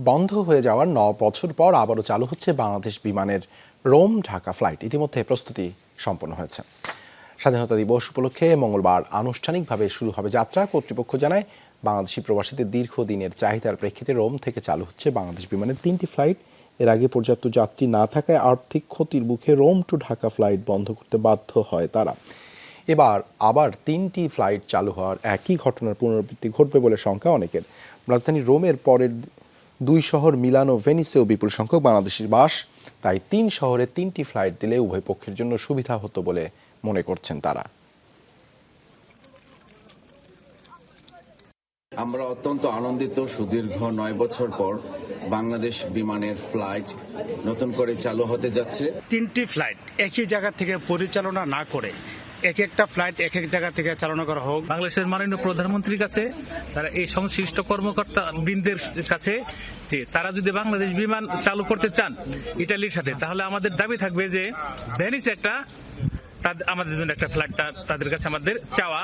বন্ধ হয়ে যাওয়ার 9 বছর পর আবারও চালু হচ্ছে বাংলাদেশ বিমানের রোম ঢাকা ফ্লাইট। ইতিমধ্যে প্রস্তুতি সম্পন্ন হয়েছে। স্বাধীনতা দিবস উপলক্ষে মঙ্গলবার আনুষ্ঠানিকভাবে শুরু হবে যাত্রা। কর্তৃপক্ষ জানায়, বাংলাদেশি প্রবাসীদের দীর্ঘদিনের চাহিদার প্রেক্ষিতে রোম থেকে চালু হচ্ছে বাংলাদেশ বিমানের 3টি ফ্লাইট। এর আগে পর্যাপ্ত যাত্রী না থাকায় আর্থিক ক্ষতির মুখে রোম টু ঢাকা ফ্লাইট বন্ধ করতে বাধ্য হয় তারা। এবার আবার 3টি ফ্লাইট চালু হওয়ার একই ঘটনার পুনরাবৃত্তি ঘটবে বলে শঙ্কা অনেকের। রাজধানী রোমের পরের 2 শহর মিলান ও ভেনিসেও বিপুল সংখ্যক বাংলাদেশির বাস। তাই 3 শহরে 3টি ফ্লাইট দিলে উভয় পক্ষের জন্য সুবিধা হতো বলে মনে করছেন তারা। আমরা অত্যন্ত আনন্দিত, সুদীর্ঘ 9 বছর পর বাংলাদেশ বিমানের ফ্লাইট নতুন করে চালু হতে যাচ্ছে। 3টি ফ্লাইট একই জায়গা থেকে পরিচালনা না করে এক একটা ফ্লাইট এক এক জায়গা থেকে চালনা করা হোক। বাংলাদেশের মাননীয় প্রধানমন্ত্রীর কাছে, তারা এই সংশ্লিষ্ট কর্মকর্তা বৃন্দের কাছে, যে তারা যদি বাংলাদেশ বিমান চালু করতে চান ইটালির সাথে, তাহলে আমাদের দাবি থাকবে যে ভেনিস আমাদের জন্য একটা ফ্লাইট তাদের কাছে আমাদের চাওয়া।